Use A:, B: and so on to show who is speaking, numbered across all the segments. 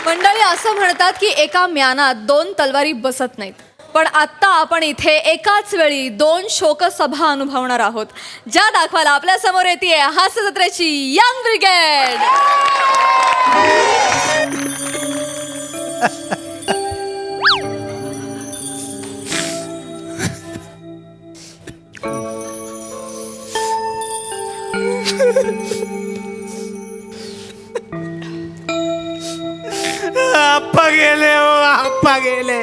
A: मंडळी असं म्हणतात की एका म्यानात दोन तलवारी बसत नाहीत, पण आत्ता आपण इथे एकाच वेळी दोन शोकसभा अनुभवणार आहोत, ज्या दाखवायला आपल्या समोर येते हास्य जत्रेची यंग ब्रिगेड.
B: आप्पा गेले हो, आप्पा गेले,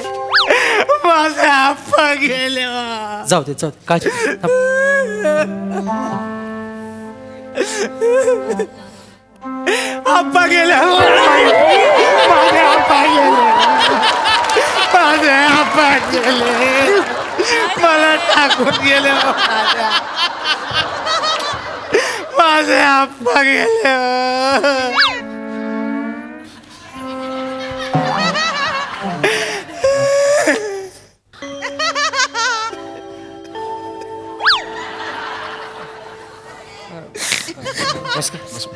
B: माझे आप्पा गेले हो.
C: जाऊ दे काय
B: आप्पा गेले हो, माझे आप्पा गेले, माझे आप्पा गेले, मला टाकून गेले हो, माझे आप्पा गेले हो.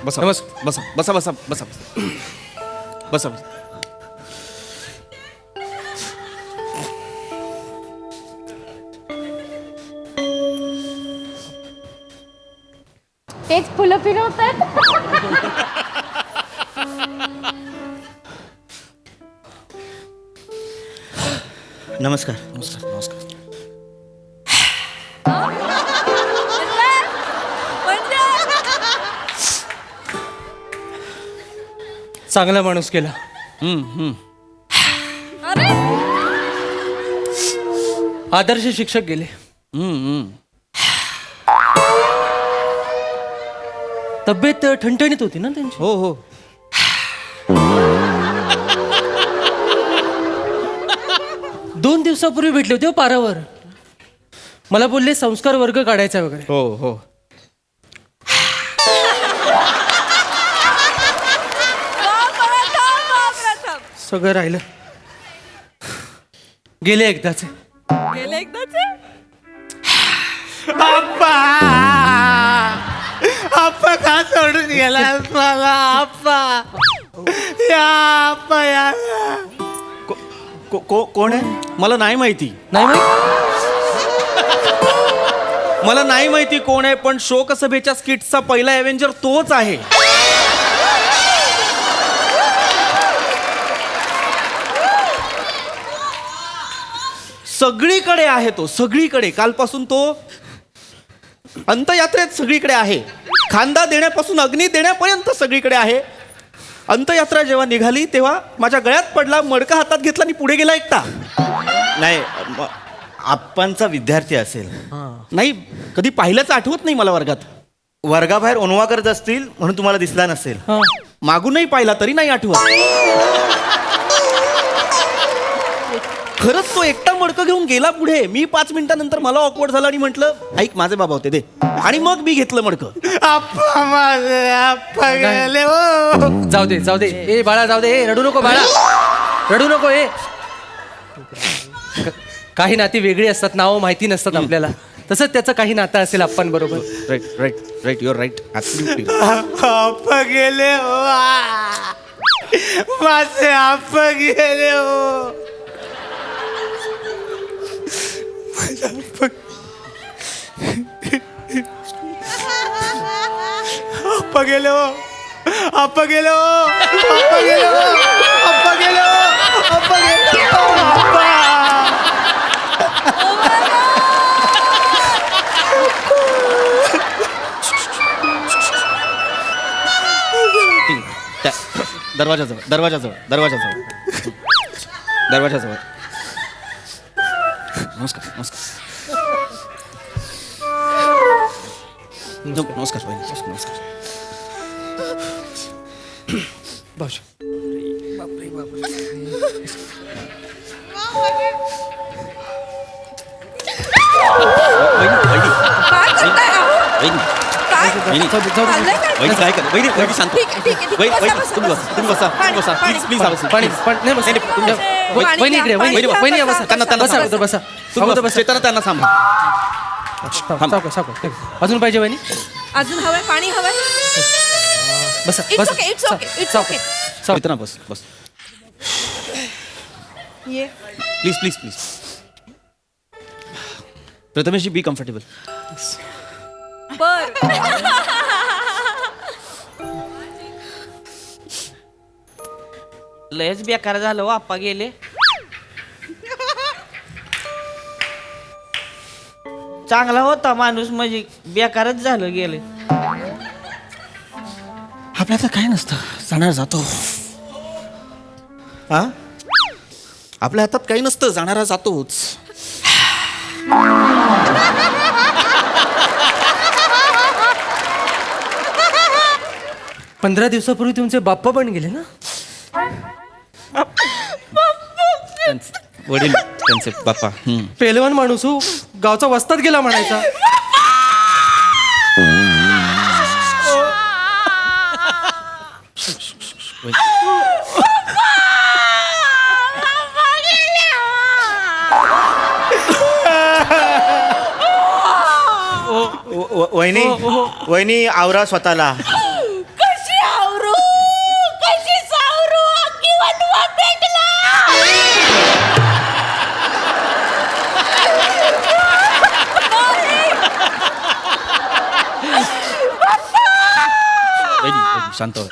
D: बसा बसा बसा बसा बसा बसा बसा.
E: तेच फुलं फिरवतात.
B: नमस्कार.
D: नमस्कार नमस्कार.
C: चांगला माणूस केला. आदर्श शिक्षक गेले. तब्येत ठणठणीत होती ना त्यांची.
D: हो हो.
C: 2 दिवसापूर्वी भेटले होते हो पारावर. मला बोलले संस्कार वर्ग काढायचा वगैरे.
D: हो हो.
C: सगळं राहिलं. गेले एकदाचे.
B: आप्पा, आप्पा का सोडून गेला मला? आप्पा या, आप्पा या.
D: कोण आहे? मला नाही माहिती.
C: नाही
D: मला नाही माहिती कोण आहे, पण शोकसभेच्या स्किटचा पहिला एव्हेंजर तोच आहे. सगळीकडे आहे तो, सगळीकडे. कालपासून तो अंतयात्रेत सगळीकडे आहे. खांदा देण्यापासून अग्नी देण्यापर्यंत सगळीकडे आहे. अंतयात्रा जेव्हा निघाली तेव्हा माझ्या गळ्यात पडला, मडका हातात घेतला आणि पुढे गेला एकटा.
B: नाही, आप्पांचा विद्यार्थी असेल.
D: नाही, कधी पाहिल्याचं आठवत नाही मला वर्गात.
B: वर्गाबाहेर ओनवा करत असतील म्हणून तुम्हाला दिसला नसेल.
D: मागूनही पाहिला तरी नाही आठवत. खरंच तो एकटा मडकं घेऊन गेला पुढे. मी 5 मिनिटानंतर मला ऑकवर्ड झालं आणि म्हटलं ऐक माझे बाबा होते दे, आणि मग मी घेतलं मडकं.
B: आप्पा, माझे आप्पा गेले हो.
C: जाऊ दे ए बाळा, जाऊ दे. रडू नको बाळा, रडू नको. काही नाती वेगळी असतात, नावं माहिती नसतात आपल्याला. तसंच त्याचं काही नातं असेल आप्पांबरोबर.
D: Right right right, your right.
B: आप्पा गेले हो, माझे आप्पा गेले हो. आप्पा गेले हो, आप्पा गेले हो, आप्पा गेले हो, आप्पा गेले हो, आप्पा गेले हो, आप्पा.
D: दरवाजाजवळ दरवाजाजवळ दरवाजाजवळ दरवाजाजवळ. नमस्कार नमस्कार नमस्कार वहिनी, नमस्कार.
C: भाऊजी.
D: वहिनी काय कर, वहिनी वहिनी शांत. वहिनी तुम्ही बसा, तुम्ही बसा, तुम्ही बसा. प्लीज प्लीज बसा.
C: पाणी नाही बसा. वहिनी इकडे, वहिनी बसा. बसा अगोदर बसा. अगोदर बसा.
D: शेताना त्यांना सांभाळ.
C: सावकाश. अजून पाहिजे वहिनी?
A: अजून हवंय, पाणी हवंय.
C: बसा
A: It's
C: बसा.
A: okay, it's okay, it's okay.
D: इथं ना बस बस.
A: ये
D: please please please. Prathameshji be comfortable.
A: बर.
E: लयच बेकार झालं हो, आप्पा गेले. चांगला होता माणूस, म्हणजे बेकारच झालं गेले.
D: आपल्या तर काय नसतं, जाणार जातो. हा, आपल्या हातात काही नसतं, जाणारा जातोच.
C: 15 दिवसापूर्वी तुमचे बाप्पा पण गेले ना.
D: वडील त्यांचे बाप्पा.
C: पेलवान माणूस हो, गावचा वस्ताद गेला म्हणायचा.
B: वहिनी वहिनी आवरा स्वतःला.
F: कशी आवरू कशी सावरू अख्खी वनवा पेटला.
D: शांत हो.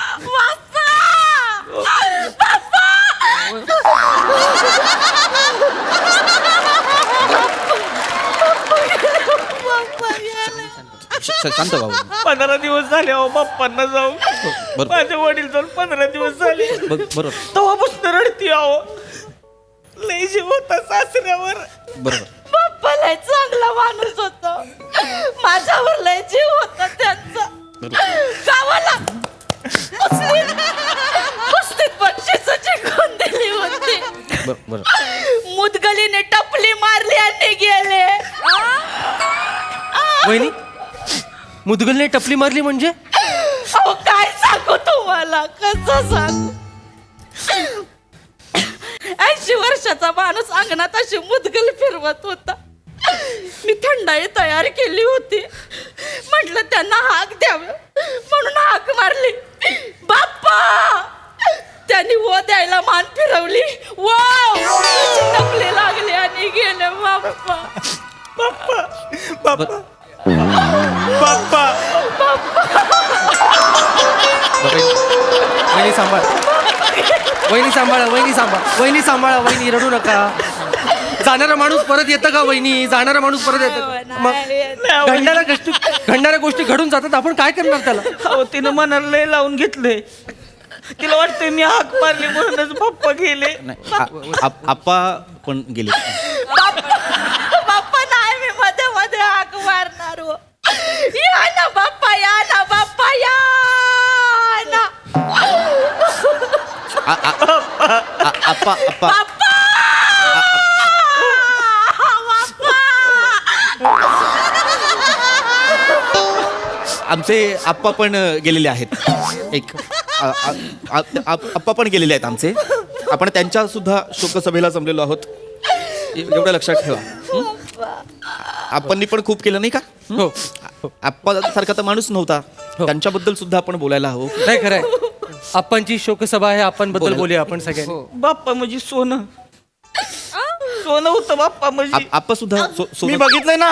D: शांत बाबू.
E: 15 दिवस झाले अहो बाप्पांना जाऊन.
D: बरोबर.
E: माझे वडील जाऊन 15 दिवस झाले.
D: बरोबर
E: तेव्हापासून रडती अहो. लय जीव होता सासऱ्यावर.
D: बरोबर.
F: बाप्पा लय चांगला माणूस होता. माझ्यावर लय जीव होता त्यांचा. गावाला कुस्तीत बक्षीस जिंकून दिली होती.
D: बरोबर.
F: मुदगलीने टपली मारली आणि गेले.
C: वहिनी, मुदगलने टपली मारली म्हणजे?
F: अहो काय सांगू तुम्हाला, कसं सांगू. 80 वर्षाचा माणूस अंगणात अशी मुदगल फिरवत होता. मी थंडाई तयार केली होती. म्हटलं त्यांना हाक द्यावं म्हणून हाक मारली. बाप्पा, त्यांनी वो द्यायला मान फिरवली. वाव, टपली लागली आणि गेले. बाप्पा
B: बाप्पा बाप्पा बाप्पा.
C: वहिनी सांभाळ, वहिनी सांभाळा, वहिनी सांभाळ, वहिनी सांभाळा, वहिनी रडू नका. जाणारा माणूस परत येतं का वहिनी? जाणारा माणूस परत येतं का? मग घडणाऱ्या गोष्टी घडून जातात, आपण काय करणार त्याला?
E: अहो तिनं मनाला लय लावून घेतलंय. तिला वाटतंय मी हाक मारली म्हणूनच बाप्पा गेले.
D: आप्पा पण गेले.
F: बाप्पा नाही, मी मध्ये मध्ये हाक मारणार हो. या ना बाप्पा, या ना बाप्पा, या ना.
D: आप्पा आप्पा
F: बाप्पा,
D: आमचे आप्पा पण गेलेले आहेत. एक आप्पा पण गेलेले आहेत आमचे. आपण त्यांच्या सुद्धा शोकसभेला जमलेलो आहोत, एवढं लक्षात ठेवा. आप्पांनी पण खूप केलं नाही का?
C: हो,
D: आप्पा सारखा तर माणूस नव्हता. त्यांच्याबद्दल सुद्धा आपण बोलायला हवं.
C: नाही खरंय. आपणची शोकसभा आहे, आपण बद्दल
D: बोला.
C: बोलूया आपण सगळ्यांनी.
E: बाप्पा म्हणजे सोनं. सोनं होतं बाप्पा म्हणजे.
D: आप्पा सुद्धा
B: मी बघितलंय ना,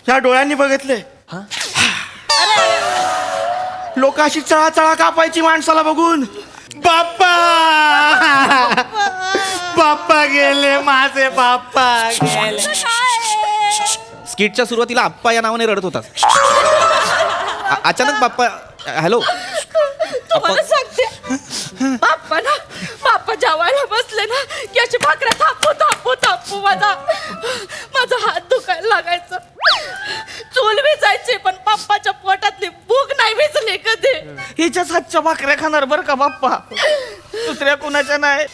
B: ह्या डोळ्यांनी बघितले. लोक अशी चळा कापायची माणसाला बघून. बाप्पा बाप्पा गेले, माझे बाप्पा गेले.
D: स्किटच्या सुरुवातीला आप्पा या नावाने रडत होता. अचानक बाप्पा, हॅलो.
F: तुम्हाला सांगते, बाप्पा ना, बाप्पा जेवायला बसले ना की अशी भाकऱ्या थापू थापू थापू माझा हात दुखायला लागायचं. चूल विजायची, पण बाप्पाच्या पोटातली भूक नाही विजली कधी.
E: हिच्याच हातच्या भाकऱ्या खाणार बरं का बाप्पा, दुसऱ्या कुणाच्या नाही.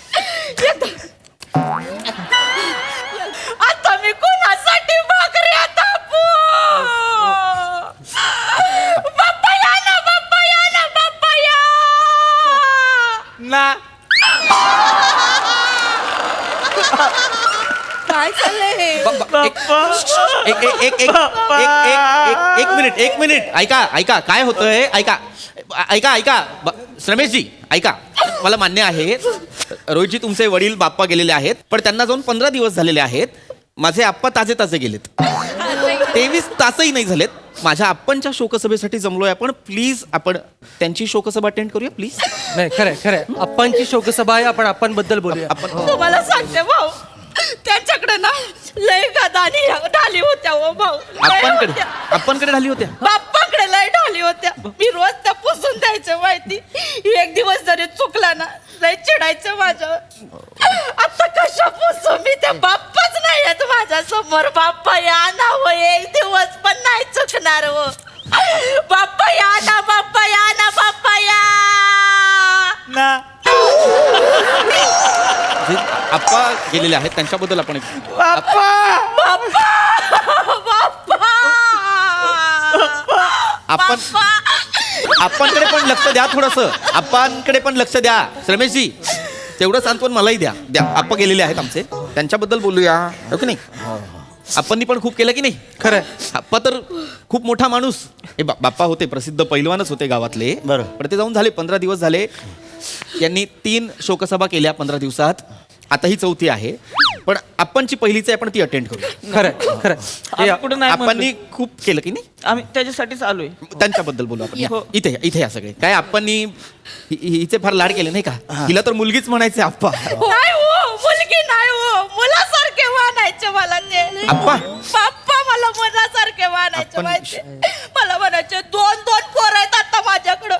F: आता मी कुणासाठी भाकऱ्या थापू. बाप्पा या ना, बाप्पा या ना, बाप्पा या
B: ना.
A: काय चाललंय हे?
D: एक मिनिट ऐका काय होतंय. ऐका श्रमेशजी, ऐका. मला मान्य आहे रोहितजी तुमचे वडील बाप्पा गेलेले आहेत, पण त्यांना जाऊन 15 दिवस झालेले आहेत. माझे आप्पा ताजे ताजे गेलेत. 23 तासही नाही झालेत. माझ्या आप्पांच्या शोकसभेसाठी जमलोय आपण. प्लीज आपण त्यांची शोकसभा अटेंड करूया प्लीज.
C: नाही खरंय खरंय, आप्पांची शोकसभा आहे, आपण आप्पांबद्दल बोलूया.
F: तुम्हाला सांगते भाऊ, त्यांच्याकडे ना लय गदानी ढाली होत्या हो भाऊ, लय
D: आप्पांकडे
F: होत्या.
D: आप्पांकडे झाली होत्या.
F: बाप्पाकडे लय ढाली होत्या. मी रोज त्या पुसून द्यायचं माहिती. एक दिवस जरी चुकला ना लय चिडायचं माझ्यावर. आता कशा पुसू मी, त्या बाप्पाच नाही आहेत माझ्या समोर. बाप्पा या ना हो, एक दिवस पण नाही चुकणार हो. बाप्पा या ना, बाप्पा या ना, बाप्पा या
B: ना.
D: जे आप्पा गेलेले आहेत त्यांच्याबद्दल आपण
B: बाप्पा
D: आपण आप्पांकडे पण लक्ष द्या थोडस. आप्पांकडे पण लक्ष द्या रमेशजी. तेवढं सांत्वन मलाही द्या. आप्पा गेलेले आहेत आमचे, त्यांच्याबद्दल बोलूया हो की नाही. आप्पांनी पण खूप केलं की नाही.
C: खरंय.
D: आप्पा तर खूप मोठा माणूस. हे बाप्पा होते, प्रसिद्ध पैलवानच होते गावातले.
B: बरं.
D: पण ते जाऊन झाले 15 दिवस झाले. यांनी 3 शोकसभा केल्या 15 दिवसात. आता ही 4थी आहे, पण आप्पांची पहिलीच आहे, आपण ती अटेंड करू.
C: खरंय खरंय.
E: आम्ही कुठं नाही
D: आप्पांनी खूप केलं की नाही.
E: आम्ही त्याच्यासाठीच आलोय.
D: त्यांच्याबद्दल बोलू आपण.
E: हो.
D: इथे या सगळे. काय आप्पांनी हिचे फार लाड केले नाही का. हिला तर मुलगीच म्हणायचे आप्पा.
F: नाही हो, मुलगी नाही हो, मुलासारखे मानायचे मला ते.
D: आप्पा
F: बाप्पा मला मुलासारखे मानायचे
D: आपण-
F: माहिती. मला म्हणायचे 2-2 पोरं आहेत आता माझ्याकडं.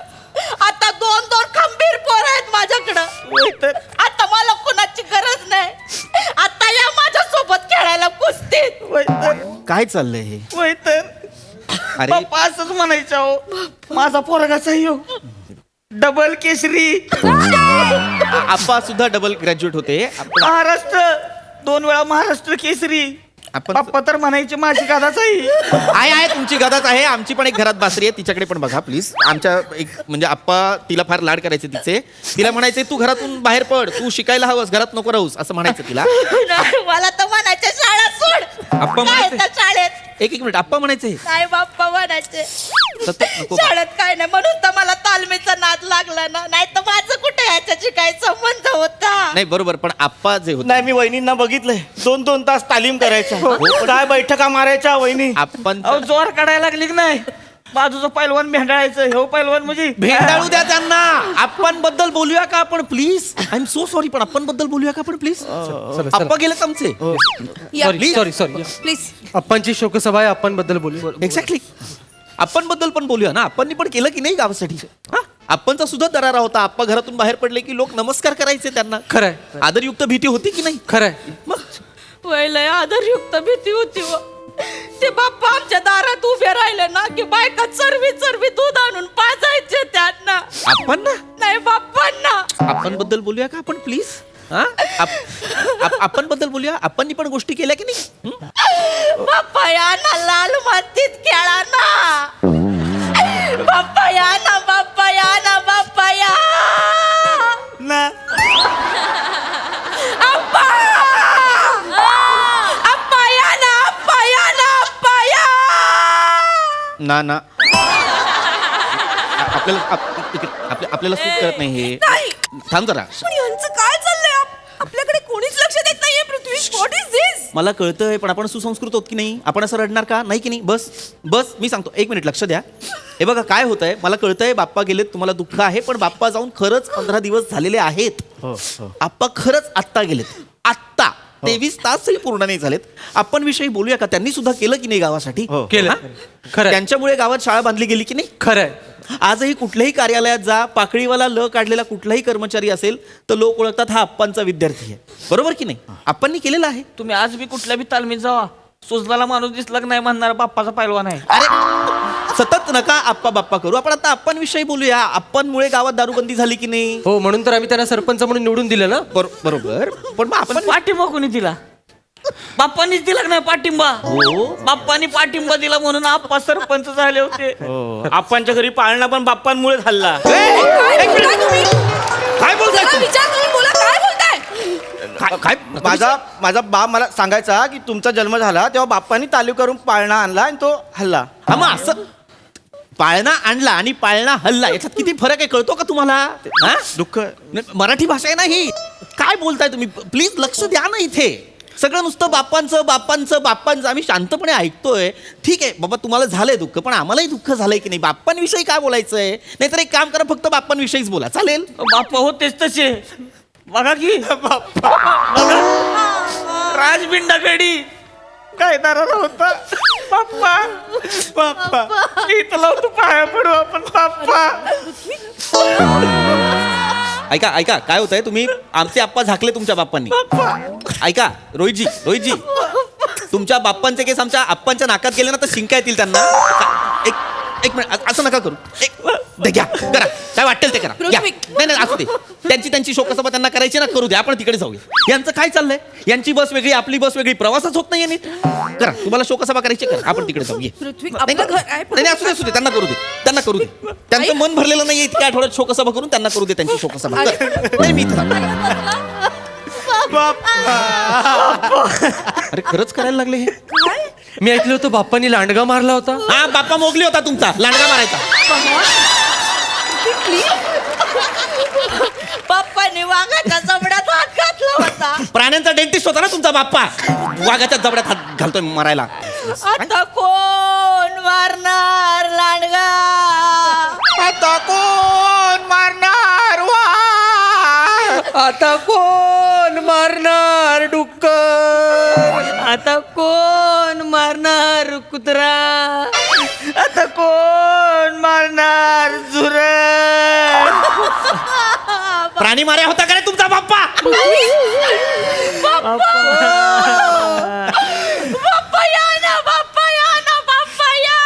F: आता 2-2 खंबीर पोरं आहेत माझ्याकडं. आता मला कुणाची गरज नाही. आता या माझ्या सोबत खेळायला कुस्तीत.
D: काय चाललंय हे.
E: वय तर
D: अरे
E: बाप्पा असंच म्हणायचं हो. माझा पोरगाचा हो डबल केसरी.
D: आप्पा सुद्धा डबल ग्रॅज्युएट होते.
E: महाराष्ट्र 2 वेळा महाराष्ट्र केसरी.
D: आपण
E: बाप्पा तर म्हणायचे माझी गादाच आहे.
D: आहे तुमची गदाच आहे. आमची पण एक घरात बासरी आहे, तिच्याकडे पण बघा प्लीज. आमच्या एक म्हणजे आप्पा तिला फार लाड करायचे तिचे. तिला म्हणायचे तू घरातून बाहेर पड, तू शिकायला हवंस, घरात नको राहूस असं म्हणायचं तिला.
F: नाही, मला तर म्हणायचे शाळा सोड.
D: आप्पा
F: काय
D: म्हणायचे?
F: त्या शाळेत
D: एक मिनिट आप्पा म्हणायचे.
F: नाही बाप्पा म्हणायचे.
D: सतत नको.
F: शाळेत काय नाही म्हणून तर मला तालमीचा नाद लागला ना. नाही तर माझं कुठे याच्याशी काय संबंध होता.
D: नाही बरोबर, पण आप्पा जे होते
B: नाही, मी वहिनींना बघितलंय 2-2 तास तालीम करायच्या. काय बैठका मारायच्या वहिनी.
D: आपण
E: अहो जोर काढायला लागली की नाही. बाजूचा पैलवान भेंडाळायचं, हे पैलवान म्हणजे
D: भेंडाळू द्या त्यांना. आपण बद्दल बोलूया का आपण please. I am so sorry, पण आपण बद्दल बोलूया का आपण प्लीज. आप्पा गेलेत आमचे.
A: या
C: सॉरी सॉरी.
A: प्लीज.
C: आप्पांची शोकसभा आहे, आप्पांबद्दल बोलू.
D: एक्झॅक्टली. आपण बद्दल पण बोलूया ना. आपण पण केलं की नाही गावासाठी. आपणचा सुद्धा दरारा होता. आप्पा घरातून बाहेर पडले की लोक नमस्कार करायचे त्यांना.
C: खरंय
D: आदरयुक्त भीती होती की नाही.
C: खरंय.
D: मग
F: वयलय आदरयुक्त भीती होती व. ते बाप्पा आमच्या दारात उभे राहिले ना की बायका चरवी चरवी दूध आणून पाजायचे त्यांना.
D: आपण ना
F: नाही बाप्पांना.
D: आपण बद्दल बोलूया का आपण प्लीज. आपण बद्दल बोलूया. आपण पण गोष्टी केल्या की नाही.
F: बाप्पा या ना, लाल मातीत खेळा ना. बाप्पा या ना, बाप्पा या ना, बाप्पा या
B: ना.
F: आप्पा. आप्पा या ना, आप्पा या ना, आप्पा या.
D: ना आपल्याला सूट करत नाही हे.
F: नाही.
D: थांब जरा.
F: पण यांचं काय चाललंय. आपल्याकडे कोणीच लक्ष देत नाहीये. पृथ्वी, व्हॉट इज दिस.
D: मला कळतंय, पण आपण सुसंस्कृत होत की नाही. आपण असं रडणार का नाही की नाही. बस मी सांगतो, 1 मिनिट लक्ष द्या. हे बघा काय होतंय. मला कळतंय बाप्पा गेलेत, तुम्हाला दुःख आहे, पण बाप्पा जाऊन खरंच 15 दिवस झालेले आहेत. आप्पा खरंच आत्ता गेलेत. आत्ता 23 तासही पूर्ण नाही झालेत. आपण विषयी बोलूया का. त्यांनी सुद्धा केलं की नाही गावासाठी.
C: केलं.
D: हा?
C: खरंय
D: त्यांच्यामुळे गावात शाळा बांधली गेली की नाही.
C: खरंय.
D: आजही कुठल्याही कार्यालयात जा, पाकळीवाला ल काढलेला कुठलाही कर्मचारी असेल तर लोक ओळखतात हा आप्पांचा विद्यार्थी आहे. बरोबर की नाही. आप्पांनी केलेलं आहे.
E: तुम्ही आज बी कुठल्या बी तालमीत जावा, सुजलाला माणूस दिसला की नाही म्हणणार बाप्पाचा पैलवान आहे.
D: अरे सतत नका आप्पा बाप्पा करू. आपण आता आप्पांविषयी बोलूया. आप्पांमुळे गावात दारूबंदी झाली की नाही.
C: हो, म्हणून तर आम्ही त्यांना सरपंच म्हणून निवडून दिलं ना.
D: बरोबर, पण मग
E: पण
D: आपण
E: पाठिंबा कोणी दिला. बाप्पांनीच दिला की नाही पाठिंबा. बाप्पानी पाठिंबा दिला म्हणून आप्पा सरपंच झाले होते.
B: आपणच्या घरी पाळणा पण बाप्पांमुळे खाल्ला.
A: काय बोलताय तुम्ही.
D: काय बोलताय
A: जरा
D: तू?
A: विचार करून बोला. काय बोलताय.
D: काय
B: माझा बाप मला सांगायचा की तुमचा जन्म झाला तेव्हा बाप्पांनी तालीव करून पाळणा आणला आणि तो हल्ला.
D: हा मग असं पाळणा आणला आणि पाळणा हल्ला याच्यात किती फरक आहे कळतो का तुम्हाला. हा?
B: दुःख.
D: मराठी भाषा आहे ना ही. काय बोलताय तुम्ही? प्लीज लक्ष द्या ना इथे. सगळं नुसतं बाप्पांचं आम्ही शांतपणे ऐकतोय. ठीक आहे बाबा, तुम्हाला झालंय दुःख, पण आम्हालाही दुःख झालंय की नाही? बाप्पांविषयी काय बोलायचंय? नाहीतर एक काम करा, फक्त बाप्पांविषयीच बोला, चालेल?
E: बाप्पा होतेच तसे. बघा की बघा, राजबिंडागडी काय दाराला होता. बाप्पा इथं लावतो, पाया पडू आपण. बाप्पा
D: ऐका काय होतंय? तुम्ही आमचे आप्पा झाकले तुमच्या बाप्पांनी. ऐका रोहितजी, तुमच्या बाप्पांचे केस आमच्या आप्पांच्या नाकात गेले ना तर शिंका येतील त्यांना. एक मिनिट, असं नका करू. घ्या, करा काय वाटेल ते करा. घ्या. नाही असू दे. त्यांची शोकसभा त्यांना करायची ना, करू दे. आपण तिकडे जाऊया. यांचं काय चाललंय? यांची बस वेगळी, आपली बस वेगळी, प्रवासच होत नाहीये नीट. करा, तुम्हाला शोकसभा करायची करा, आपण तिकडे जाऊ. नाही असू दे, त्यांना करू दे. त्यांचं मन भरलेलं नाही इतक्या आठवड्यात शोकसभा करून त्यांना करू दे त्यांची शोकसभा. नाही मी अरे खरंच करायला लागले हे.
C: मी ऐकलं होतं बाप्पानी लांडगा मारला होता.
D: हा, बाप्पा मोगली होता तुमचा, लांडगा मारायचा.
F: बाप्पाने वाघाच्या जबड्यात हात घातला होता.
D: प्राण्यांचा डेंटिस्ट होता ना तुमचा बाप्पा. वाघाच्या जबड्यात हात घालतोय मारायला.
F: आता कोण मारणार लांडगा?
D: आता कोण मारणार
C: आता कोण मारणार डुक्कर?
E: आता कोण मारणार कुत्रा? आता कोण मारणार झुरळ?
D: प्राणी मार्या होता का रे तुमचा बाप्पा?
F: बाप्पा या ना, बाप्पा या ना, बाप्पा या.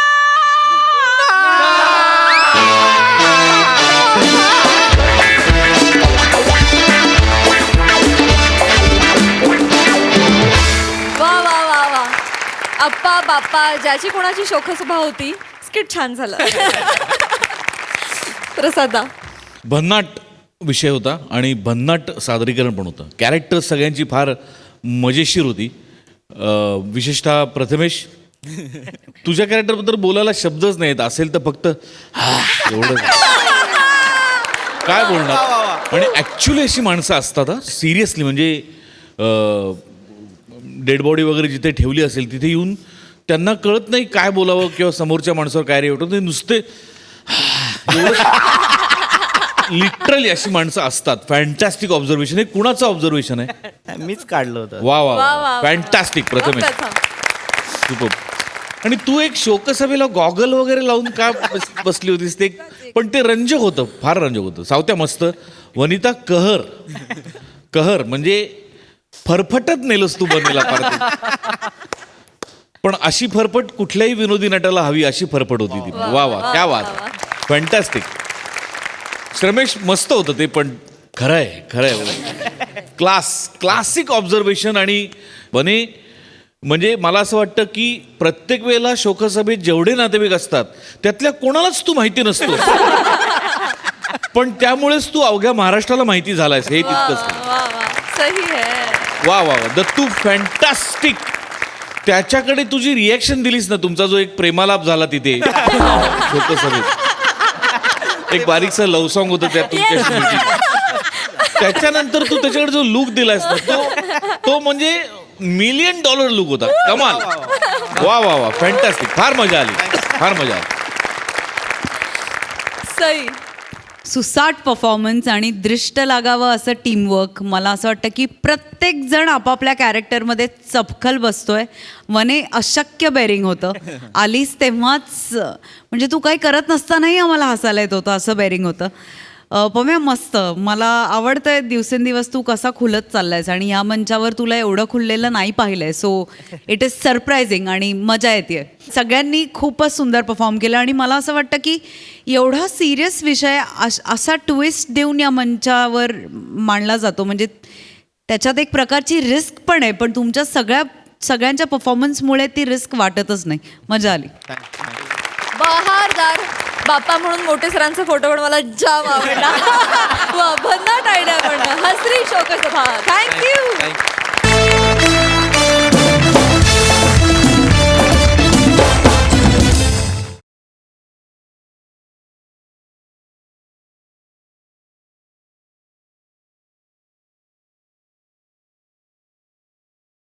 A: वा अप्पा बाप्पा ज्याची कोणाची शोकसभा होती, स्किट छान झालं. प्रसादा.
G: भन्नाट विषय होता आणि भन्नाट सादरीकरण पण होतं. कॅरेक्टर सगळ्यांची फार मजेशीर होती. विशेषतः प्रथमेश, तुझ्या कॅरेक्टरबद्दल बोलायला शब्दच नाहीत. असेल तर फक्त एवढं काय बोलणार. आणि ॲक्च्युली अशी माणसं असतात हा, सिरियसली. म्हणजे डेड बॉडी वगैरे जिथे ठेवली असेल तिथे येऊन त्यांना कळत नाही काय बोलावं किंवा समोरच्या माणसावर काय रिॲक्ट. ते नुसते लिटरली अशी माणसं असतात. Fantastic observation. हे कुणाचं ऑब्झर्वेशन आहे?
B: मीच काढलं होतं.
G: वा फॅन्टॅस्टिक प्रथमेश, सुपर. आणि तू एक शोकसभेला गॉगल वगैरे लावून का बसली होतीस ते? पण ते रंजक होतं, फार रंजक होतं. सावत्या मस्त. वनिता कहर म्हणजे फरफटत नेलंस तू बनेला फार. पण अशी फरफट कुठल्याही विनोदी नटाला हवी, अशी फरफट होती ती. वा क्या वाद, फॅन्टॅस्टिक. श्रमेश मस्त होतं ते, पण खरंय क्लासिक ऑब्झर्वेशन. आणि बने म्हणजे मला असं वाटतं की प्रत्येक वेळेला शोकसभेत जेवढे नातेवाईक असतात त्यातल्या कोणालाच तू माहिती नसतो, पण त्यामुळेच तू अवघ्या महाराष्ट्राला माहिती झालायस. हे तितकंच
A: सही है.
G: वा दत्तू फॅन्टॅस्टिक. त्याच्याकडे तुझी रिॲक्शन दिलीस ना, तुमचा जो एक प्रेमालाप झाला तिथे शोकसभेत, एक बारीकसा लव्ह सॉन्ग होतं त्या तुमच्याशी. त्याच्यानंतर तू त्याच्याकडे जो लुक दिलास ना, तो म्हणजे $1,000,000 लुक होता. कमाल. वा फॅन्टॅस्टिक. फार मजा आली.
A: सही.
H: सुसाट परफॉर्मन्स आणि दृष्ट लागावं असं टीमवर्क. मला असं वाटतं की प्रत्येक जण आपापल्या कॅरेक्टरमध्ये चपखल बसतोय. वने अशक्य बेरिंग होतं. आलीस तेव्हाच म्हणजे तू काही करत नसतानाही आम्हाला हसायला येत होतं, असं बेरिंग होतं. पम्या मस्त. मला आवडतंय दिवसेंदिवस तू कसा खुलत चाललायस आणि ह्या मंचावर तुला एवढं खुललेलं नाही पाहिलंय. सो इट इज सरप्रायझिंग आणि मजा येते. सगळ्यांनी खूपच सुंदर परफॉर्म केलं आणि मला असं वाटतं की एवढा सिरियस विषय असा ट्विस्ट देऊन या मंचावर मांडला जातो, म्हणजे त्याच्यात एक प्रकारची रिस्क पण आहे, पण तुमच्या सगळ्यांच्या परफॉर्मन्समुळे ती रिस्क वाटतच नाही. मजा आली.
A: बहारदार. बाप्पा म्हणून मोठे सरांचा फोटो पण मला जाम आवडला. वा, भन्नाट आयडिया पण. हसरी शोकसभा. थँक्यू.